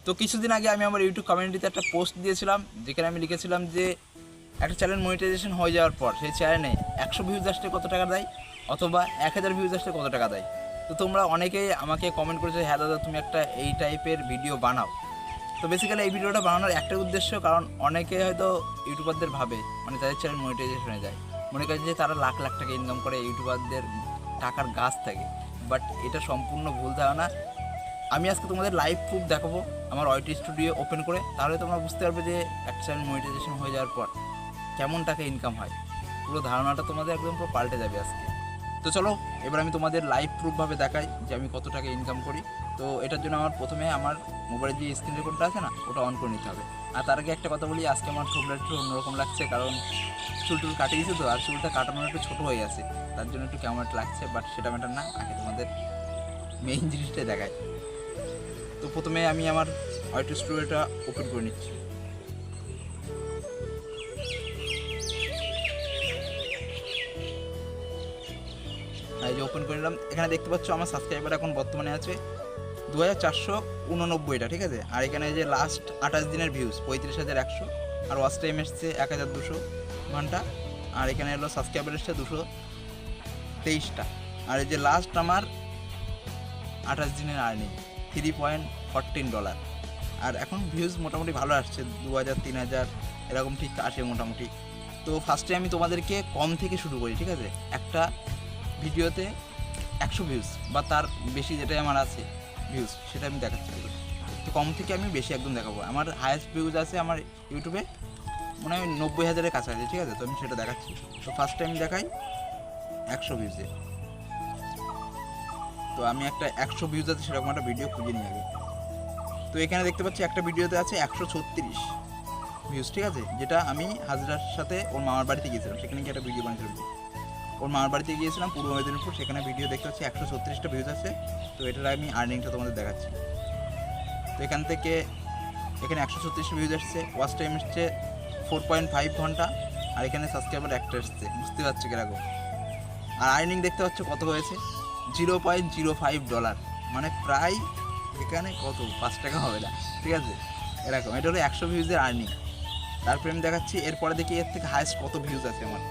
তো কিছুদিন আগে আমি আমার ইউটিউব কমিউনিটিতে একটা পোস্ট দিয়েছিলাম, যেখানে আমি লিখেছিলাম যে একটা চ্যানেল মনিটাইজেশন হয়ে যাওয়ার পর সেই চ্যানেলে 100 ভিউজ আসলে কত টাকা দেয়, অথবা 1000 ভিউজ আসলে কত টাকা দেয়। তো তোমরা অনেকেই আমাকে কমেন্ট করেছো, হ্যাঁ দাদা তুমি একটা এই টাইপের ভিডিও বানাও। তো বেসিক্যালি এই ভিডিওটা বানানোর একটাই উদ্দেশ্য, কারণ অনেকে হয়তো ইউটিউবারদের ভাবে, মানে যাদের চ্যানেল মনিটাইজেশনে যায়, মনে করে যে তারা লাখ লাখ টাকা ইনকাম করে ইউটিউবারদের টাকার গাছ থাকে। বাট এটা সম্পূর্ণ ভুল ধারণা। আমি আজকে তোমাদের লাইভ প্রুফ দেখাবো আমার ওয়াইটি স্টুডিও ওপেন করে, তাহলে তোমরা বুঝতে পারবে যে একটা চ্যানেল মনিটাইজেশন হয়ে যাওয়ার পর কেমন টাকা ইনকাম হয়। পুরো ধারণাটা তোমাদের একদম পুরো পাল্টে যাবে আজকে। তো চলো এবার আমি তোমাদের লাইভ প্রুফভাবে দেখাই যে আমি কত টাকা ইনকাম করি। তো এটার জন্য আমার প্রথমে আমার মোবাইলের যে স্ক্রিন রেকর্ডটা আছে না, ওটা অন করে নিতে হবে। আর তার আগে একটা কথা বলি, আজকে আমার চুলটা একটু অন্যরকম লাগছে, কারণ চুল কাটে গেছে তো, আর চুলটা কাটানোর একটু ছোটো হয়ে গেছে, তার জন্য একটু কেমন একটা লাগছে। বাট সেটা ম্যাটার না, আগে তোমাদের মেইন জিনিসটাই দেখায়। তো প্রথমে আমি আমার ওয়াইটি স্টুডিওটা ওপেন করে নিচ্ছি। এই যে ওপেন করে নিলাম, এখানে দেখতে পাচ্ছ আমার সাবস্ক্রাইবার এখন বর্তমানে আছে 2489টা, ঠিক আছে। আর এখানে যে লাস্ট 28 দিনের ভিউজ 35,100, আর ওয়াচ টাইম এসছে 1200 ঘন্টা, আর এখানে হলো সাবস্ক্রাইবার এসছে 223টা। আর এই যে লাস্ট আমার 28 দিনের আর্নিং $3.14। আর এখন ভিউজ মোটামুটি ভালো আসছে, 2000 3000 এরকম ঠিক আসে মোটামুটি। তো ফার্স্টে আমি তোমাদেরকে কম থেকে শুরু করি, ঠিক আছে। একটা ভিডিওতে 100 ভিউজ বা তার বেশি যেটাই আমার আছে ভিউজ, সেটা আমি দেখাচ্ছি। তো কম থেকে আমি বেশি একদম দেখাবো। আমার হায়েস্ট ভিউজ আছে আমার ইউটিউবে মনে হয় 90,000-এর কাছাকাছি, ঠিক আছে। তো আমি সেটা দেখাচ্ছি। তো ফার্স্ট টাইম দেখাই 100 ভিউজে। তো আমি একটা 100 ভিউজ আছে সেরকম একটা ভিডিও খুঁজে নিয়ে আগে। তো এখানে দেখতে পাচ্ছি একটা ভিডিওতে আছে 136 ভিউজ, ঠিক আছে। যেটা আমি হাজরার সাথে ওর মামার বাড়িতে গিয়েছিলাম, সেখানে গিয়ে একটা ভিডিও বানিয়েছিলাম। ওর মামার বাড়িতে গিয়েছিলাম পূর্ব মেদিনীপুর, সেখানে ভিডিও দেখতে পাচ্ছি 136টা ভিউজ আছে। তো এটার আমি আর্নিংটা তোমাদের দেখাচ্ছি। তো এখান থেকে এখানে 136 ভিউজ আসছে, ওয়াচ টাইম এসছে 4.5 ঘন্টা, আর এখানে সাবস্ক্রাইবার একটা এসছে, বুঝতে পারছো কিরকম। আর আর্নিং দেখতে পাচ্ছ কত হয়েছে, $0.05, মানে প্রায় এখানে কত 5 টাকা হবে না, ঠিক আছে। এরকম এটা হলো 100 ভিউজের আর্নিং। তারপরে আমি দেখাচ্ছি এরপরে দেখি এর থেকে হায়েস্ট কত ভিউজ আছে আমার।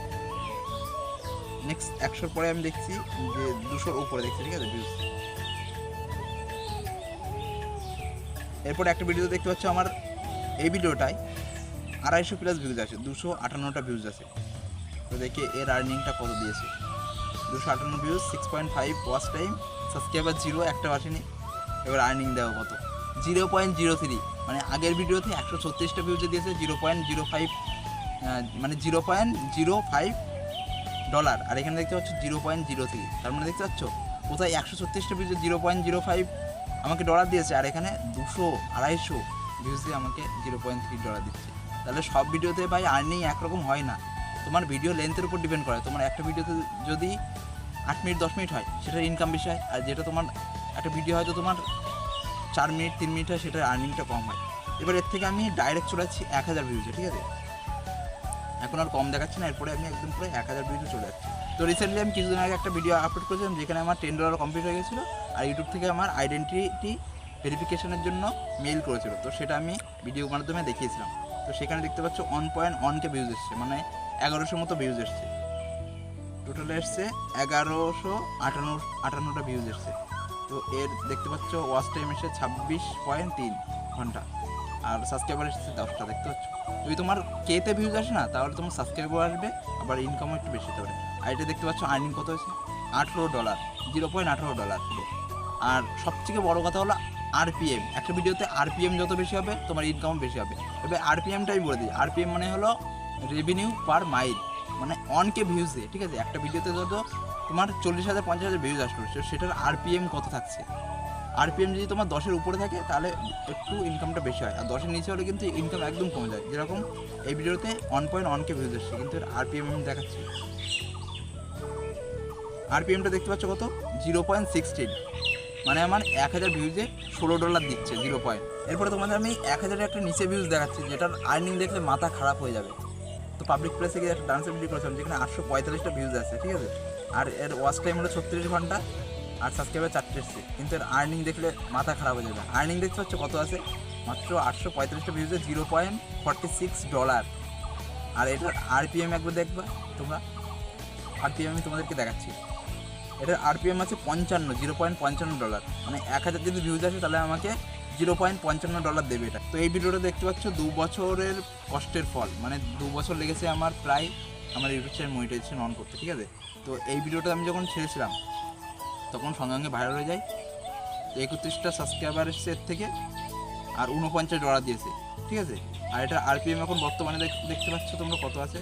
নেক্সট 100 পরে আমি দেখছি যে 200-র উপরে দেখছি, ঠিক আছে ভিউজ। এরপর একটা ভিডিও দেখতে পাচ্ছ আমার এই ভিডিওটায় 250+ ভিউজ আছে, 258টা ভিউজ আছে। তো দেখি এর আর্নিংটা কত দিয়েছে। 258 ভিউজ, 6.5 ওয়াচ টাইম, সাবস্ক্রাইবার 0, একটা আসেনি। এবার আর্নিং দেওয়া কত, 0.03, মানে আগের ভিডিওতে 136টা ভিউজে দিয়েছে 0.05, মানে $0.05। আর এখানে দেখতে পাচ্ছ 0.03, তার মানে দেখতে পাচ্ছ কোথায় 136টা ভিউজে 0.05 আমাকে ডলার দিয়েছে, আর এখানে 200-250 ভিউজে আমাকে $0.3 দিচ্ছে। তাহলে সব ভিডিওতে ভাই আর্নিং একরকম হয় না, তোমার ভিডিও লেন্থের উপর ডিপেন্ড করে। তোমার একটা ভিডিওতে যদি 8 মিনিট 10 মিনিট হয় সেটার ইনকাম বেশি হয়, আর যেটা তোমার একটা ভিডিও হয়তো তোমার 4 মিনিট 3 মিনিট হয় সেটার আর্নিংটা কম হয়। এবার এর থেকে আমি ডাইরেক্ট চলে যাচ্ছি 1000 ভিউজে, ঠিক আছে। এখন আর কম দেখাচ্ছি না, এরপরে আমি একদম পুরো 1000 ভিউজে চলে যাচ্ছি। তো রিসেন্টলি আমি কিছুদিন আগে একটা ভিডিও আপলোড করেছিলাম, যেখানে আমার $10 কমপ্লিট হয়ে গেছিলো, আর ইউটিউব থেকে আমার আইডেন্টিটি ভেরিফিকেশনের জন্য মেইল করেছিল। তো সেটা আমি ভিডিওর মাধ্যমে দেখিয়েছিলাম। তো সেখানে দেখতে পাচ্ছ 1.1K ভিউজ এসছে, মানে 1100 মতো ভিউজ এসছে। টোটালে এসছে 1158টা ভিউজ এসছে। তো এর দেখতে পাচ্ছ ওয়াচ টাইম এসে 26.3 ঘন্টা, আর সাবস্ক্রাইবার এসেছে 10টা, দেখতে পাচ্ছ। যদি তোমার কেতে ভিউজ আসে না, তাহলে তোমার সাবস্ক্রাইবার আসবে, আবার ইনকামও একটু বেশি হতে পারে। আর এটা দেখতে পাচ্ছ আর্নিং কত হয়েছে, $18, $0.18। আর সবথেকে বড় কথা হলো আরপিএম। একটা ভিডিওতে আরপিএম যত বেশি হবে তোমার ইনকামও বেশি হবে। এবার আরপিএমটা আমি বলে দিই, আরপিএম মানে হলো রেভিনিউ পার মাইল, মানে 1K ভিউজে, ঠিক আছে। একটা ভিডিওতে যত তোমার 40,000 50,000 ভিউজ আসলো, সেটার আরপিএম কত থাকছে। আরপিএম যদি তোমার 10-এর উপরে থাকে তাহলে একটু ইনকামটা বেশি হয়, আর 10-এর নিচে হলে কিন্তু ইনকাম একদম কমে যায়। যেরকম এই ভিডিওতে 1.1K ভিউজ আসছে, কিন্তু এর আরপিএম আমি দেখাচ্ছি। আরপিএমটা দেখতে পাচ্ছ কত, 0.16, মানে আমার 1000 ভিউজে $16 দিচ্ছে 0. এরপরে তোমাদের আমি 1000-এর একটা নিচে ভিউজ দেখাচ্ছি, যেটার আর্নিং দেখলে মাথা খারাপ হয়ে যাবে। তো পাবলিক প্লেসে গিয়ে একটা ডান্সের ভিডিও করেছিলাম, যেখানে 845টা ভিউজ আছে, ঠিক আছে। আর এর ওয়াচ টাইম হলো 36 ঘন্টা, আর সাবস্ক্রাইবার 4টে এসছে, কিন্তু এর আর্নিং দেখলে মাথা খারাপ হয়ে যাবে। আর্নিং দেখতে পাচ্ছ কত আছে, মাত্র 845টা ভিউজে $0.46। আর এটার আরপিএম একবার দেখবা তোমরা, আরপিএম আমি তোমাদেরকে দেখাচ্ছি। এটার আরপিএম আছে 0.55 $। মানে 1000 যদি ভিউজ আসে তাহলে আমাকে $0.55 দেবে এটা। তো এই ভিডিওটা দেখতে পাচ্ছ 2 বছরের কষ্টের ফল, মানে 2 বছর লেগেছে আমার প্রায় আমার ইউটিউব চ্যানেল মনিটাইজেশন অন করতে, ঠিক আছে। তো এই ভিডিওটা আমি যখন ছেড়েছিলাম তখন সঙ্গে সঙ্গে ভাইরাল হয়ে যায়। 31টা সাবস্ক্রাইবার এসছে এর থেকে, আর $49 দিয়েছে, ঠিক আছে। আর এটা আরপিএম এখন বর্তমানে দেখতে পাচ্ছ তোমরা কত আছে,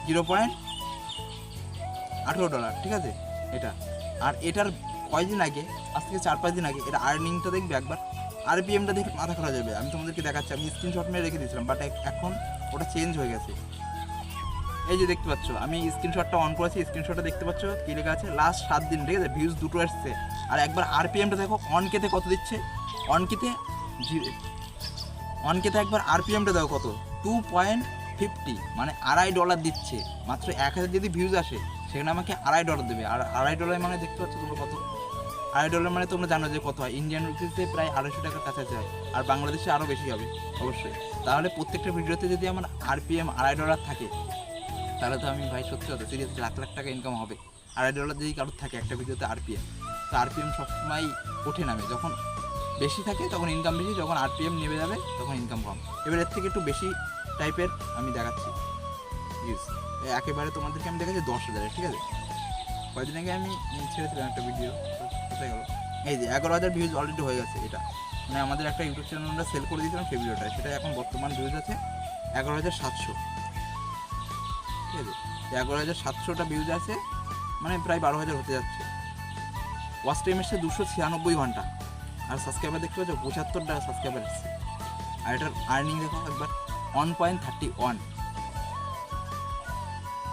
$0.18, ঠিক আছে এটা। আর এটার কয়দিন আগে, আজ থেকে 4-5 দিন আগে এটা আর্নিংটা দেখবে একবার, আরপিএমটা দেখে মাথা খারাপ যাবে। আমি তোমাদেরকে দেখাচ্ছি, আমি স্ক্রিনশট মেরে রেখে দিয়েছিলাম, বাট এখন ওটা চেঞ্জ হয়ে গেছে। এই যে দেখতে পাচ্ছ, আমি স্ক্রিনশটটা অন করেছি, স্ক্রিনশটটা দেখতে পাচ্ছ কী লেখা আছে, লাস্ট 7 দিন, ঠিক আছে, ভিউজ 2টো আসছে। আর একবার আরপিএমটা দেখো, অনকেতে কত দিচ্ছে, অনকেতে একবার আরপিএমটা দেখো কত, 2.50, মানে $2.5 দিচ্ছে। মাত্র 1000 যদি ভিউজ আসে সেখানে আমাকে $2.5 দেবে। আর $2.5 মানে দেখতে পাচ্ছ তোমরা কত, $2.5 মানে তোমরা জানো যে কত হয়, ইন্ডিয়ান রুপিসে প্রায় 250 টাকার কাছাকাছি হয়, আর বাংলাদেশে আরও বেশি হবে অবশ্যই। তাহলে প্রত্যেকটা ভিডিওতে যদি আমার আরপিএম $2.5 থাকে তাহলে তো আমি ভাই সত্যি কথা সিরিয়াসলি লাখ লাখ টাকা ইনকাম হবে। $2.5 যদি কারোর থাকে একটা ভিডিওতে আরপিএম, তো আরপিএম সবসময় ওঠে নামে, যখন বেশি থাকে তখন ইনকাম বেশি, যখন আরপিএম নেমে যাবে তখন ইনকাম কম। এবার এর থেকে একটু বেশি টাইপের আমি দেখাচ্ছি ভিউজ, একেবারে তোমাদেরকে আমি দেখাচ্ছি 10,000, ঠিক আছে। কয়েকদিন আগে আমি ছেড়েছিলাম একটা ভিডিও, কোথায় গেল, এই যে 11,000 ভিউজ অলরেডি হয়ে গেছে। এটা মানে আমাদের একটা ইউটিউব চ্যানেল আমরা সেল করে দিয়েছিলাম সেই ভিডিওটা, সেটা এখন বর্তমান ভিউজ আছে 11,700, ঠিক আছে। 11,700টা ভিউজ আছে, মানে প্রায় 12,000 হতে যাচ্ছে। ওয়াচ টাইম এসছে 296 ঘন্টা, আর সাবস্ক্রাইবার দেখতে পাচ্ছ 75টা সাবস্ক্রাইবার এসছে। আর এটার আর্নিং দেখো একবার, 1.31।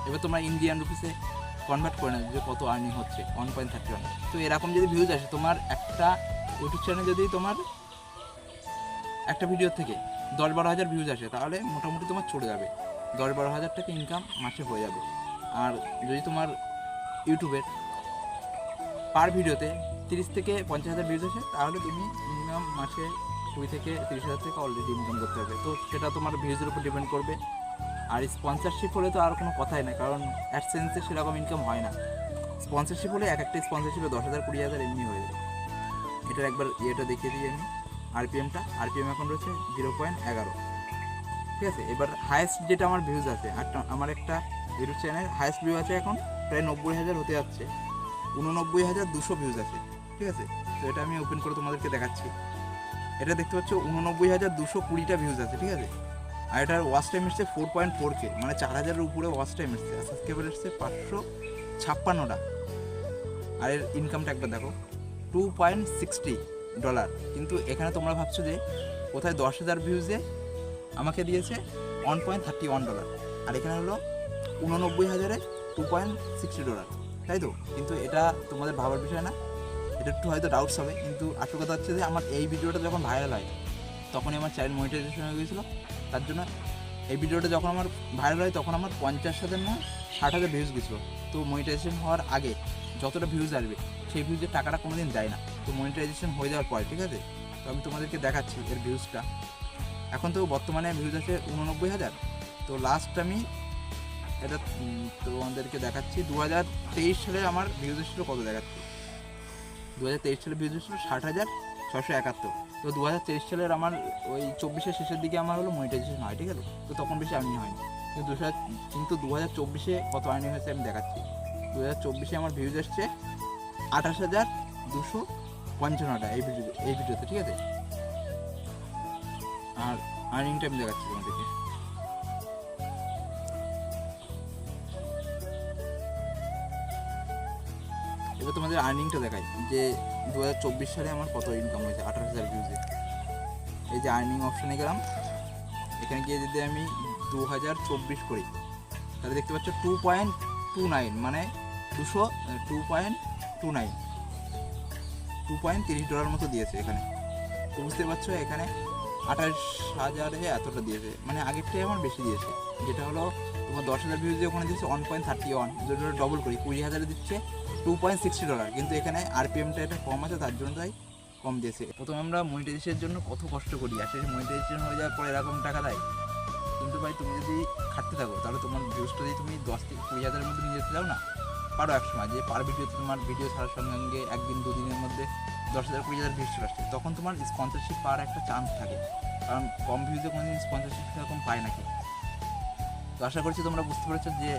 এবার তোমরা ইন্ডিয়ান রুপিসে কনভার্ট করে নাও যে কত আর্নিং হচ্ছে, 1.31। তো এরকম যদি ভিউজ আসে, তোমার একটা ইউটিউব চ্যানেলে যদি তোমার একটা ভিডিও থেকে 10-12 হাজার ভিউজ আসে, তাহলে মোটামুটি তোমার চলে যাবে 10-12 হাজার টাকা ইনকাম মাসে হয়ে যাবে। আর যদি তোমার ইউটিউবের পার ভিডিওতে 30 থেকে 50,000 ভিউজ আসে, তাহলে তুমি মিনিমাম মাসে 20 থেকে 30,000 টাকা অলরেডি ইনকাম করতে হবে। তো সেটা তোমার ভিউজের উপর ডিপেন্ড করবে। আর স্পন্সরশিপ হলে তো আর কোনো কথাই না, কারণ অ্যাডসেন্সে সেরকম ইনকাম হয় না। স্পন্সরশিপ হলে এক একটা স্পন্সরশিপে 10,000 20,000 এমনি হয়ে যাবে। এটার একবার ইয়েটা দেখিয়ে দিই আমি, আরপিএম এখন রয়েছে 0.11, ঠিক আছে। এবার হায়েস্ট যেটা আমার ভিউজ আছে, আমার একটা ইউটিউব চ্যানেল হায়েস্ট ভিউ আছে এখন প্রায় 90,000 হতে যাচ্ছে, 89,200 ভিউজ আছে, ঠিক আছে। তো এটা আমি ওপেন করে তোমাদেরকে দেখাচ্ছি। এটা দেখতে পাচ্ছ 89,220টা ভিউজ আছে, ঠিক আছে। আর এটার ওয়াচ টাইম এসছে 4.4K, মানে 4,000-এর উপরে ওয়াচ টাইম এসছে। আর সাবস্ক্রাইবার এসছে 556টা। আর এর ইনকামটা একবার দেখো, $2.60। কিন্তু এখানে তোমরা ভাবছো যে কোথায় 10,000 ভিউজে আমাকে দিয়েছে $1.31, আর এখানে হলো 89,000-এ $2.60, তাই তো। কিন্তু এটা তোমাদের ভাবার বিষয় না, এটা একটু হয়তো ডাউটস হবে, কিন্তু আসল কথা হচ্ছে যে আমার এই ভিডিওটা যখন ভাইরাল হয় তখনই আমার চ্যানেল মনিটাইজেশন হয়ে গিয়েছিলো। তার জন্য এই ভিডিওটা যখন আমার ভাইরাল হয় তখন আমার 50,000 না 60,000 ভিউজ গেছিলো। তো মনিটাইজেশন হওয়ার আগে যতটা ভিউজ আসবে সেই ভিউজের টাকাটা কোনো দিন দেয় না। তো মনিটাইজেশন হয়ে যাওয়ার পরে, ঠিক আছে, তো আমি তোমাদেরকে দেখাচ্ছি এর ভিউজটা। এখন তো বর্তমানে ভিউজ আছে 89,000। তো লাস্ট আমি এটা তোমাদেরকে দেখাচ্ছি, 2023 সালে আমার ভিউজ ছিল কত দেখাচ্ছি। 2023 সালে ভিউজ ছিল 60,671। তো 2023 সালের আমার ওই 24-এর শেষের দিকে আমার হলো মনিটাইজেশন হয়, ঠিক আছে। তো তখন বেশি আর্নিং হয়নি, কিন্তু 2024-এ কত আর্নিং হয়েছে আমি দেখাচ্ছি। 2024-এ আমার ভিউজ এসছে 28,255টা এই ভিডিওতে, ঠিক আছে। আর আর্নিংটা আমি দেখাচ্ছি তোমাদেরকে। এবার তোমাদের আর্নিংটা দেখাই যে 2024 সালে আমার কত ইনকাম হয়েছে 28,000 ভিউজে। এই যে আর্নিং অপশানে গেলাম, এখানে গিয়ে যদি আমি 2024 করি তাহলে দেখতে পাচ্ছ 2.29, মানে $2.30 মতো দিয়েছে এখানে। তো বুঝতে পারছো এখানে 28,000-এ এতটা দিয়েছে, মানে আগেরটাই আমার বেশি দিয়েছে। যেটা হলো তোমার 10,000 ভিউজে ওখানে দিচ্ছে 1.31, যদি ডবল করি 20,000-এ দিচ্ছে $2.60। কিন্তু এখানে আরপিএমটা এটা কম আছে, তার জন্য তাই কম দিয়েছে। প্রথমে আমরা মনিটাইজেশনের জন্য কত কষ্ট করি, আর সেই মনিটাইজেশন হয়ে যাওয়ার পর এরকম টাকা দেয়। কিন্তু ভাই তুমি যদি খাটতে থাকো তাহলে তোমার ভিউজটা যদি তুমি 10 থেকে 20,000-এর মধ্যে নিয়ে যেতে চাও না, পারো এক সময় যে পার ভিডিওতে তোমার ভিডিও ছাড়ার সঙ্গে সঙ্গে একদিন 2 দিনের মধ্যে 10,000-20,000 ভিউজ চলে আসছে, তখন তোমার স্পন্সরশিপ পাওয়ার একটা চান্স থাকে। কারণ কম ভিউজে কোনোদিন স্পন্সরশিপ সেরকম পায় নাকি। তো আশা করছি তোমরা বুঝতে পেরেছো যে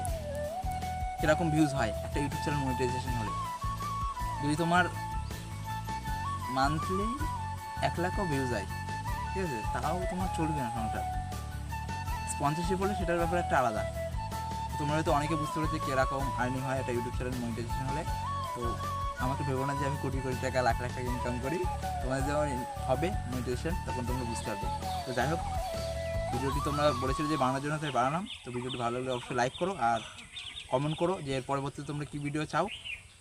কীরকম ভিউজ হয় একটা ইউটিউব চ্যানেল মনিটাইজেশন হলে। যদি তোমার মান্থলি 1 লাখও ভিউজ হয়, ঠিক আছে, তাও তোমার চলবে না সংসার। স্পন্সরশিপ হলে সেটার ব্যাপারে একটা আলাদা। তোমরা হয়তো অনেকে বুঝতে পেরেছো কীরকম আর্নিং হয় একটা ইউটিউব চ্যানেল মনিটাইজেশন হলে। তো আমাকে ভেবো না যে আমি কোটি কোটি টাকা লাখ লাখ টাকা ইনকাম করি। তোমাদের যখন হবে মনিটাইজেশন তখন তোমরা বুঝতে পারবে। তো যাই হোক, ভিডিওটি তোমরা বলেছিলে যে বানানোর জন্য, তাই বানালাম। তো ভিডিওটি ভালো লাগলে অবশ্যই লাইক করো আর কমেন্ট করো যে এর পরবর্তীতে তোমরা কী ভিডিও চাও,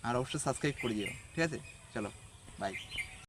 আর অবশ্যই সাবস্ক্রাইব করে দিও। ঠিক আছে, চলো বাই।